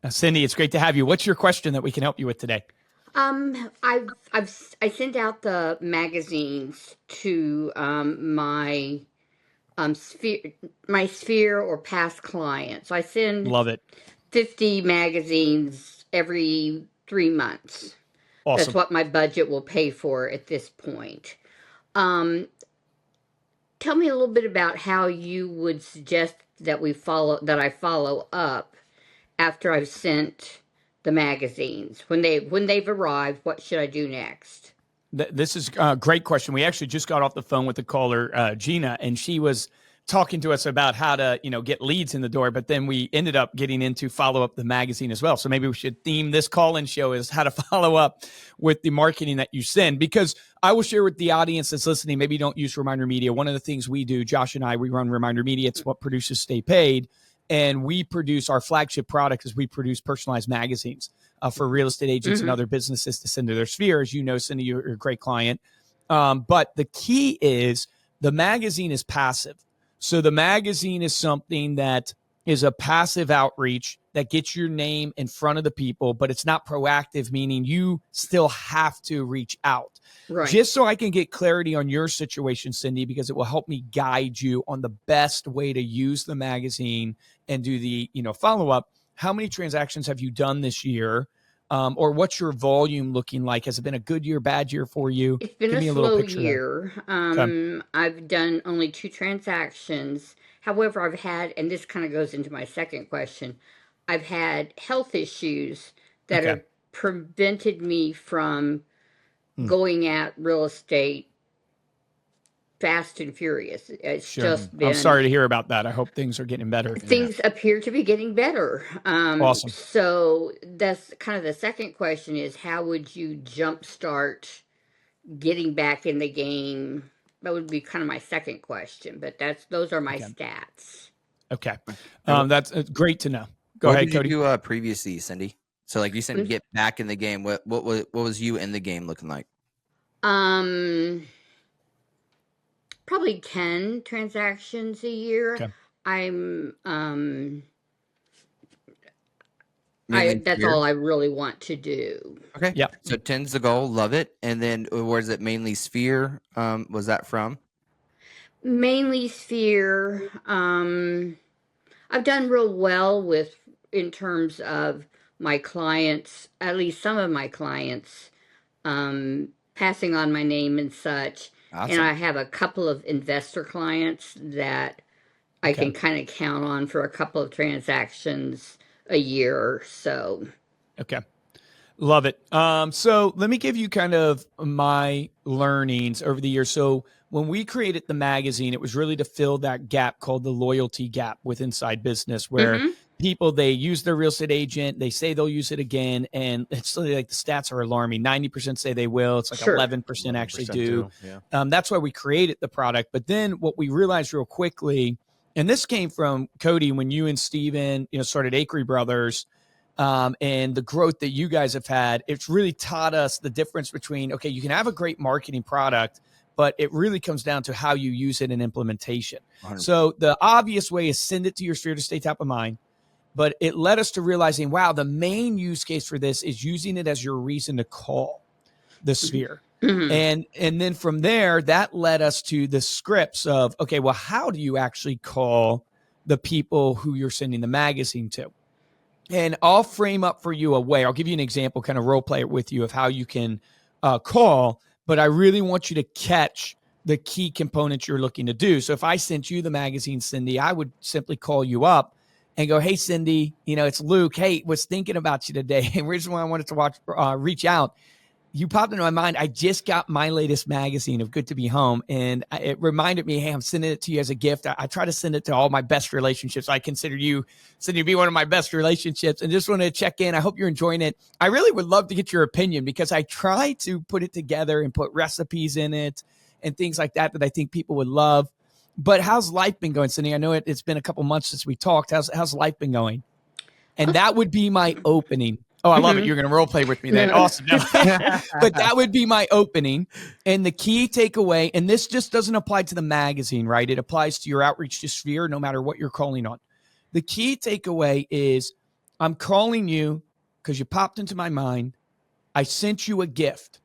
Cindy, it's great to have you. What's your question that we can help you with today? I sent out the magazines to sphere my sphere or past clients. I send Love it. 50 magazines every 3 months. That's Awesome. what my budget will pay for at this point. Um, Tell me a little bit about how you would suggest that I follow up after I've sent the magazines. When they've arrived, what should I do next? This is a great question. We actually just got off the phone with the caller, Gina, and she was talking to us about how to, get leads in the door. But then we ended up getting into follow up the magazine as well. So maybe we should theme this call-in show as how to follow up with the marketing that you send. Because I will share with the audience that's listening, maybe you don't use Reminder Media. One of the things we do, Josh and I, we run Reminder Media. It's what produces Stay Paid. And we produce our flagship product is we produce personalized magazines for real estate agents and other businesses to send to their sphere. As you know, Cindy, you're a great client. But the key is the magazine is passive. So the magazine is something that is a passive outreach that gets your name in front of the people, but it's not proactive, meaning you still have to reach out. Right. Just so I can get clarity on your situation, Cindy, because it will help me guide you on the best way to use the magazine and do the, follow-up. How many transactions have you done this year? Or what's your volume looking like? Has it been a good year, bad year for you? It's been Give a me a little slow picture there. year. Okay. I've done only 2 transactions. However, I've had, and this kind of goes into my second question, I've had health issues that Okay. have prevented me from Hmm. going at real estate fast and furious. It's Sure. just I'm been, sorry to hear about that. I hope things are getting better. Yeah. things appear to be getting better. Awesome. So that's kind of the second question is how would you jumpstart getting back in the game? That would be kind of my second question, but those are my Okay. stats. Okay. And That's great to know. Go what ahead, did you Cody. do previously, Cindy? So like you said, When- get back in the game. What was you in the game looking like? Um, Probably 10 transactions a year. Okay. I'm Mainly that's sphere? all I really want to do. Okay. Yep. So 10's the goal. Love it. And then was it mainly sphere? Was that from? Mainly sphere. I've done real well with in terms of my clients, at least some of my clients, passing on my name and such. And Awesome. I have a couple of investor clients that I Okay. can kind of count on for a couple of transactions a year or so. Okay. Love it. So let me give you kind of my learnings over the years. So when we created the magazine, it was really to fill that gap called the loyalty gap with Inside Business, where Mm-hmm. people, they use their real estate agent, they say they'll use it again. And it's really like the stats are alarming. 90% say they will. It's like Sure. 11% actually 11% do. Yeah. That's why we created the product. But then what we realized real quickly, and this came from Cody, when you and Steven, started Acre Brothers, and the growth that you guys have had, it's really taught us the difference between, okay, you can have a great marketing product, but it really comes down to how you use it in implementation. 100%. So the obvious way is send it to your sphere to stay top of mind. But it led us to realizing, wow, the main use case for this is using it as your reason to call the sphere. Mm-hmm. And then from there, that led us to the scripts of, okay, well, how do you actually call the people who you're sending the magazine to? And I'll frame up for you a way. I'll give you an example, kind of role play it with you of how you can call, but I really want you to catch the key components you're looking to do. So if I sent you the magazine, Cindy, I would simply call you up and go, hey, Cindy, it's Luke. Hey, was thinking about you today. And reason why I wanted to reach out. You popped into my mind. I just got my latest magazine of Good to Be Home. And it reminded me, hey, I'm sending it to you as a gift. I try to send it to all my best relationships. I consider you, Cindy, to be one of my best relationships. And just want to check in. I hope you're enjoying it. I really would love to get your opinion because I try to put it together and put recipes in it and things like that I think people would love. But how's life been going, Cindy? I know it's been a couple months since we talked. How's life been going? And that would be my opening. Oh, I love it. You're going to role play with me then. No. Awesome. No. But that would be my opening. And the key takeaway, and this just doesn't apply to the magazine, right? It applies to your outreach to sphere, no matter what you're calling on. The key takeaway is I'm calling you because you popped into my mind. I sent you a gift.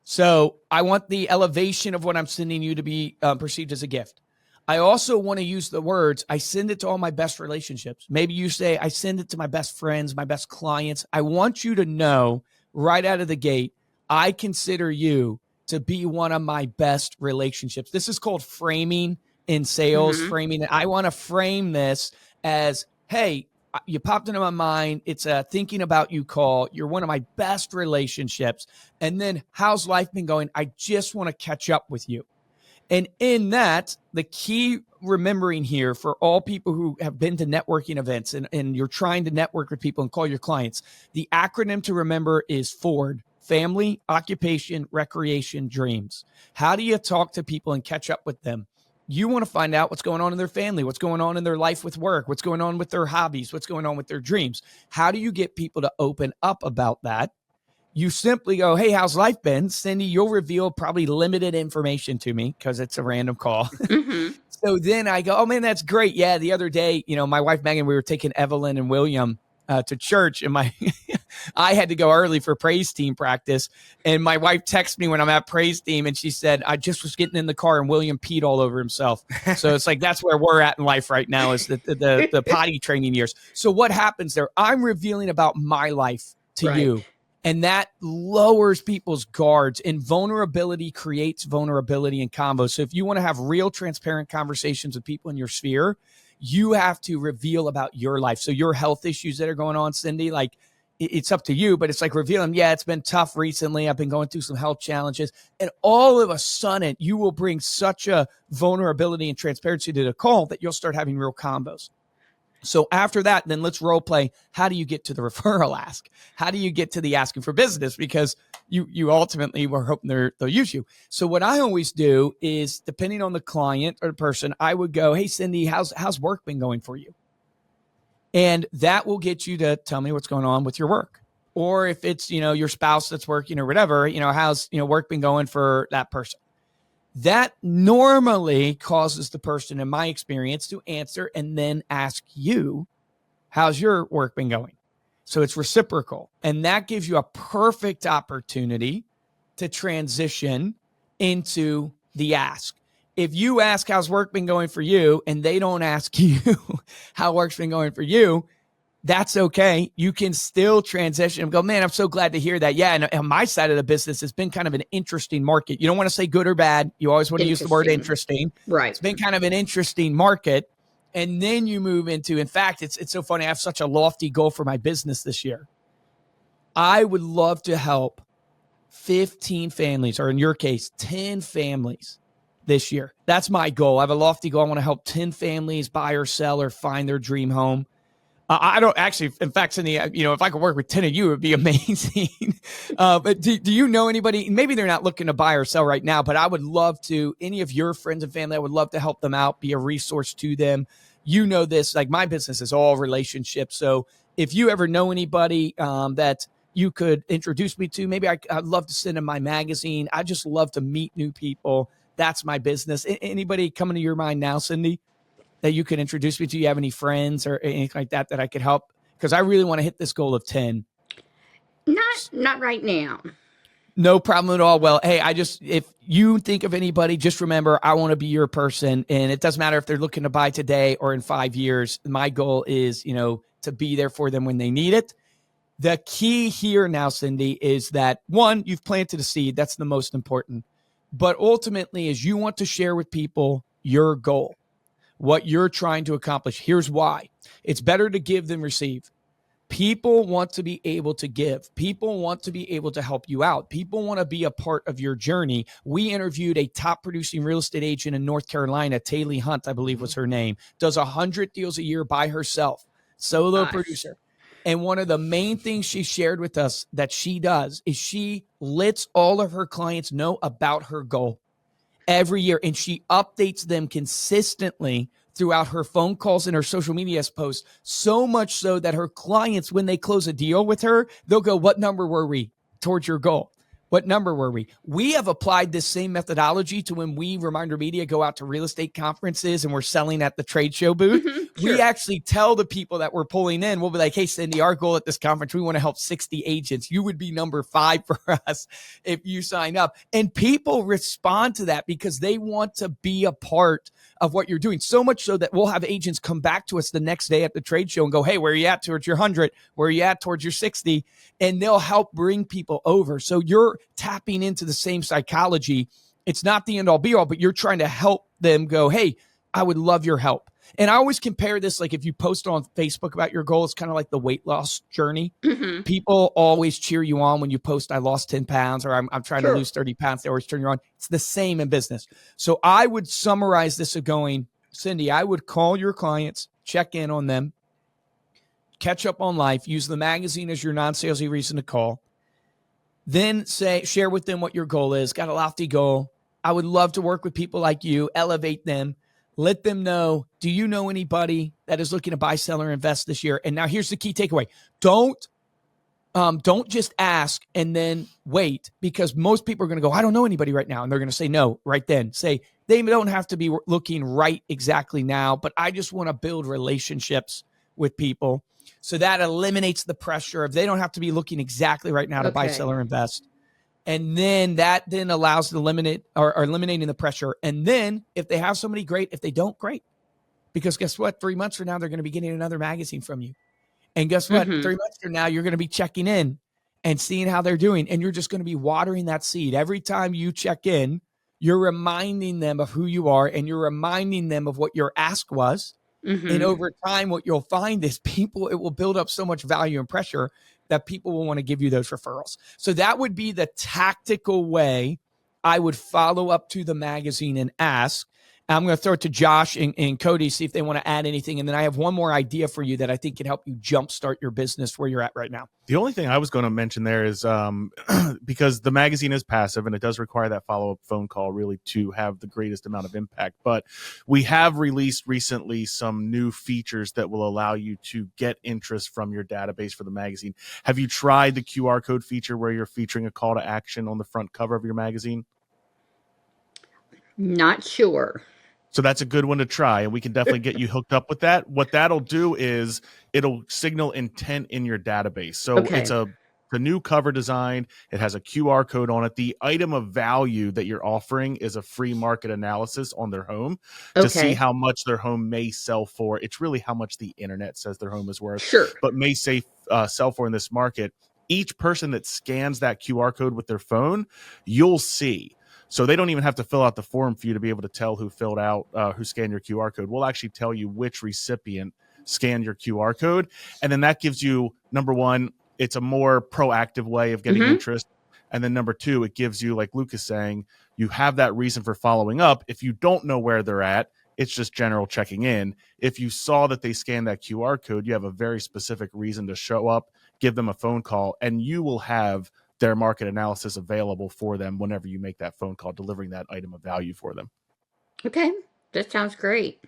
So I want the elevation of what I'm sending you to be perceived as a gift. I also want to use the words, I send it to all my best relationships. Maybe you say, I send it to my best friends, my best clients. I want you to know right out of the gate, I consider you to be one of my best relationships. This is called framing in sales, framing. I want to frame this as, hey, you popped into my mind. It's a thinking about you call. You're one of my best relationships. And then how's life been going? I just want to catch up with you. And in that, the key remembering here for all people who have been to networking events and you're trying to network with people and call your clients, the acronym to remember is FORD: family, occupation, recreation, dreams. How do you talk to people and catch up with them? You want to find out what's going on in their family, what's going on in their life with work, what's going on with their hobbies, what's going on with their dreams. How do you get people to open up about that? You simply go, hey, how's life been? Cindy, you'll reveal probably limited information to me because it's a random call. So then I go, oh, man, that's great. Yeah, the other day, my wife, Megan, we were taking Evelyn and William to church, and I had to go early for praise team practice. And my wife texted me when I'm at praise team, and she said, I just was getting in the car and William peed all over himself. So it's like, that's where we're at in life right now, is the potty training years. So what happens there? I'm revealing about my life to you. And that lowers people's guards, and vulnerability creates vulnerability in combos. So if you want to have real transparent conversations with people in your sphere, you have to reveal about your life. So your health issues that are going on, Cindy, like it's up to you, but it's like revealing, yeah, it's been tough recently. I've been going through some health challenges. And all of a sudden, you will bring such a vulnerability and transparency to the call that you'll start having real combos. So after that, then let's role play. How do you get to the referral ask? How do you get to the asking for business? Because you ultimately were hoping they'll use you. So what I always do is, depending on the client or the person, I would go, hey, Cindy, how's work been going for you? And that will get you to tell me what's going on with your work. Or if it's, your spouse that's working or whatever, how's, work been going for that person? That normally causes the person, in my experience, to answer and then ask you, how's your work been going? So it's reciprocal. And that gives you a perfect opportunity to transition into the ask. If you ask, how's work been going for you? And they don't ask you how work's been going for you, that's okay. You can still transition and go, man, I'm so glad to hear that. Yeah. And on my side of the business, it's been kind of an interesting market. You don't want to say good or bad. You always want to use the word interesting. Right. It's been kind of an interesting market. And then you move into, in fact, it's so funny. I have such a lofty goal for my business this year. I would love to help 15 families, or in your case, 10 families this year. That's my goal. I have a lofty goal. I want to help 10 families buy or sell or find their dream home. I don't actually, in fact, Cindy, if I could work with 10 of you, it would be amazing. But do you know anybody? Maybe they're not looking to buy or sell right now, but I would love to, any of your friends and family, I would love to help them out, be a resource to them. You know this, like my business is all relationships. So if you ever know anybody that you could introduce me to, maybe I'd love to send them my magazine. I just love to meet new people. That's my business. Anybody coming to your mind now, Cindy, that you could introduce me to? You have any friends or anything like that I could help? Because I really want to hit this goal of 10. Not right now. No problem at all. Well, hey, if you think of anybody, just remember, I want to be your person. And it doesn't matter if they're looking to buy today or in 5 years. My goal is, to be there for them when they need it. The key here now, Cindy, is that one, you've planted a seed. That's the most important. But ultimately, is you want to share with people your goal, what you're trying to accomplish. Here's why. It's better to give than receive. People want to be able to give. People want to be able to help you out. People want to be a part of your journey. We interviewed a top producing real estate agent in North Carolina, Taylor Hunt, I believe was her name, does 100 deals a year by herself, solo producer. And one of the main things she shared with us that she does is she lets all of her clients know about her goal every year. And she updates them consistently throughout her phone calls and her social media posts, so much so that her clients, when they close a deal with her, they'll go, what number were we towards your goal? What number were we? We have applied this same methodology to when we, Reminder Media, go out to real estate conferences and we're selling at the trade show booth. We Sure. actually tell the people that we're pulling in, we'll be like, hey, Cindy, our goal at this conference, we want to help 60 agents. You would be number 5 for us if you sign up. And people respond to that because they want to be a part of what you're doing. So much so that we'll have agents come back to us the next day at the trade show and go, hey, where are you at towards your 100? Where are you at towards your 60? And they'll help bring people over. So you're tapping into the same psychology. It's not the end all be all, but you're trying to help them go, hey, I would love your help. And I always compare this, like if you post on Facebook about your goal, it's kind of like the weight loss journey. People always cheer you on when you post, I lost 10 pounds or I'm trying to lose 30 pounds. They always turn you on. It's the same in business. So I would summarize this of going, Cindy, I would call your clients, check in on them, catch up on life, use the magazine as your non-salesy reason to call. Then share with them what your goal is. Got a lofty goal. I would love to work with people like you, elevate them, let them know, do you know anybody that is looking to buy, sell, or invest this year? And now here's the key takeaway. Don't just ask and then wait, because most people are going to go, I don't know anybody right now. And they're going to say no right then. Say, they don't have to be looking right exactly now, but I just want to build relationships with people. So that eliminates the pressure of they don't have to be looking exactly right now to buy, sell, or invest. And then that then allows to eliminating the pressure. And then if they have somebody, great. If they don't, great. Because guess what? 3 months from now, they're going to be getting another magazine from you. And guess what? 3 months from now, you're going to be checking in and seeing how they're doing. And you're just going to be watering that seed. Every time you check in, you're reminding them of who you are and you're reminding them of what your ask was. And over time, what you'll find is it will build up so much value and pressure that people will want to give you those referrals. So that would be the tactical way I would follow up to the magazine and ask. I'm going to throw it to Josh and Cody, see if they want to add anything. And then I have one more idea for you that I think can help you jumpstart your business where you're at right now. The only thing I was going to mention there is because the magazine is passive and it does require that follow-up phone call really to have the greatest amount of impact. But we have released recently some new features that will allow you to get interest from your database for the magazine. Have you tried the QR code feature where you're featuring a call to action on the front cover of your magazine? Not sure. So that's a good one to try, and we can definitely get you hooked up with that. What that'll do is it'll signal intent in your database. So it's a new cover design. It has a QR code on it. The item of value that you're offering is a free market analysis on their home to see how much their home may sell for. It's really how much the internet says their home is worth, but may say sell for in this market. Each person that scans that QR code with their phone, you'll see. So they don't even have to fill out the form for you to be able to tell who filled out, who scanned your QR code. We'll actually tell you which recipient scanned your QR code. And then that gives you, number one, it's a more proactive way of getting interest. And then number two, it gives you, like Luke is saying, you have that reason for following up. If you don't know where they're at, it's just general checking in. If you saw that they scanned that QR code, you have a very specific reason to show up, give them a phone call, and you will have their market analysis available for them whenever you make that phone call, delivering that item of value for them. Okay, that sounds great.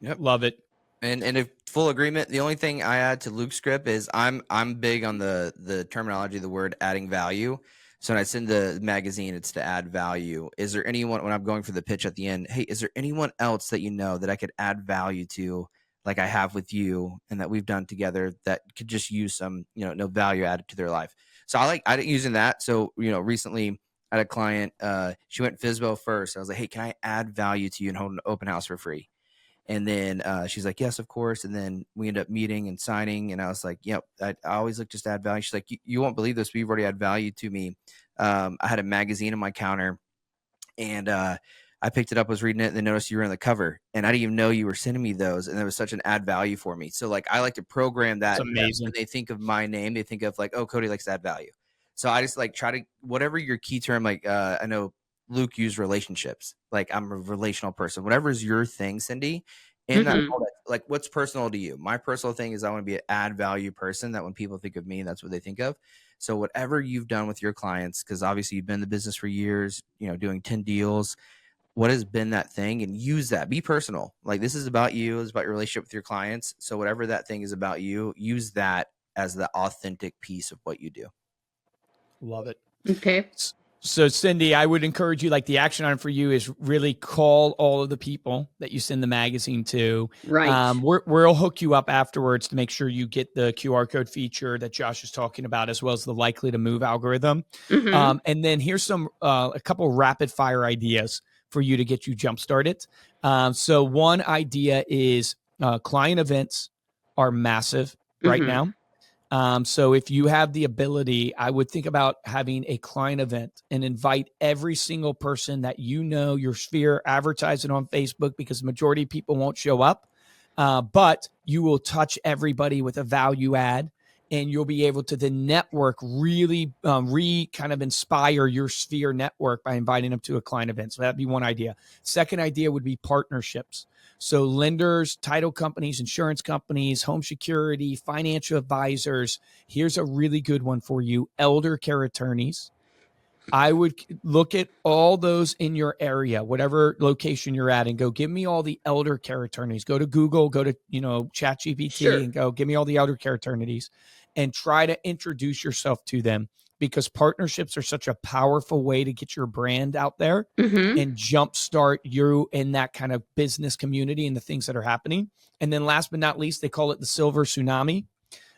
Yep, love it. And in full agreement. The only thing I add to Luke's script is I'm big on the terminology, the word adding value. So when I send the magazine, it's to add value. Is there anyone, when I'm going for the pitch at the end, hey, is there anyone else that you know that I could add value to, like I have with you and that we've done together, that could just use some, no value added to their life? So I like using that. So, recently I had a client, she went FSBO first. I was like, hey, can I add value to you and hold an open house for free? And then she's like, yes, of course. And then we ended up meeting and signing. And I was like, I always look just to add value. She's like, you won't believe this, but you've already had value to me. I had a magazine on my counter and I picked it up, was reading it, and then noticed you were on the cover. And I didn't even know you were sending me those. And it was such an add value for me. So like, I like to program that. That's amazing. When they think of my name, they think of like, oh, Cody likes to add value. So I just like try to, whatever your key term, like I know Luke used relationships. Like I'm a relational person. Whatever is your thing, Cindy. And that, like, what's personal to you? My personal thing is I want to be an add value person, that when people think of me, that's what they think of. So whatever you've done with your clients, because obviously you've been in the business for years, doing 10 deals, what has been that thing, and use that. Be personal. Like, this is about you. It's about your relationship with your clients. So whatever that thing is about you, use that as the authentic piece of what you do. Love it. Okay. So Cindy, I would encourage you, like the action item for you is really call all of the people that you send the magazine to. Right. We'll hook you up afterwards to make sure you get the QR code feature that Josh is talking about, as well as the likely to move algorithm. Mm-hmm. And then here's some a couple rapid fire ideas for you to get you jump started. So one idea is client events are massive right Mm-hmm. now. So if you have the ability, I would think about having a client event and invite every single person that you know, your sphere, advertise it on Facebook, because the majority of people won't show up. But you will touch everybody with a value add, and you'll be able to then network, really kind of inspire your sphere network by inviting them to a client event. So that'd be one idea. Second idea would be partnerships. So lenders, title companies, insurance companies, home security, financial advisors. Here's a really good one for you. Elder care attorneys. I would look at all those in your area, whatever location you're at, and go, give me all the elder care attorneys. Go to Google, go to, ChatGPT, Sure. and go, give me all the elder care attorneys, and try to introduce yourself to them, because partnerships are such a powerful way to get your brand out there Mm-hmm. and jumpstart you in that kind of business community and the things that are happening. And then last but not least, they call it the silver tsunami.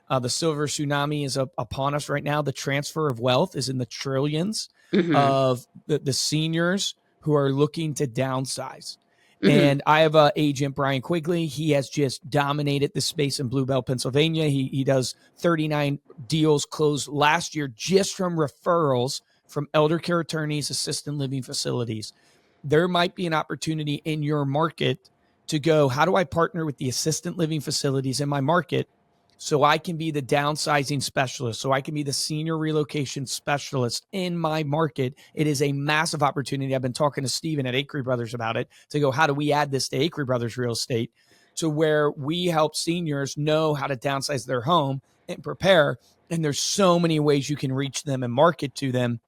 The silver tsunami is upon us right now. The transfer of wealth is in the trillions Mm-hmm. of the seniors who are looking to downsize. Mm-hmm. And I have an agent, Brian Quigley. He has just dominated the space in Bluebell, Pennsylvania. He does 39 deals closed last year just from referrals from elder care attorneys, assisted living facilities. There might be an opportunity in your market to go, how do I partner with the assisted living facilities in my market so I can be the downsizing specialist, so I can be the senior relocation specialist in my market? It is a massive opportunity. I've been talking to Steven at Acre Brothers about it, to go, how do we add this to Acre Brothers Real Estate, to where we help seniors know how to downsize their home and prepare. And there's so many ways you can reach them and market to them.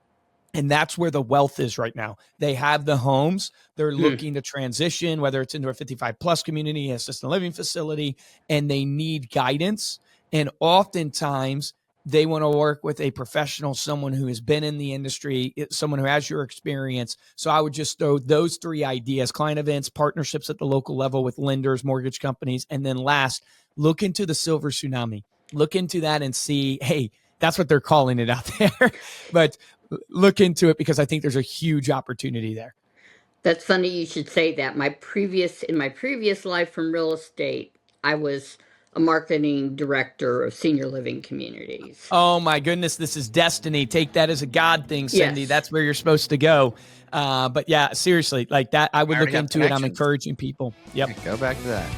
And that's where the wealth is right now. They have the homes. They're looking to transition, whether it's into a 55 plus community, assisted living facility, and they need guidance. And oftentimes they want to work with a professional, someone who has been in the industry, someone who has your experience. So I would just throw those three ideas: client events, partnerships at the local level with lenders, mortgage companies. And then last, look into the silver tsunami. Look into that and see, hey, that's what they're calling it out there. But look into it, because I think there's a huge opportunity there. That's funny you should say that. In my previous life from real estate, I was a marketing director of senior living communities. Oh my goodness, this is destiny. Take that as a God thing, Cindy. Yes. That's where you're supposed to go. But yeah, seriously, like that, I would look already have into it. I'm connections. encouraging people. Yep. Go back to that.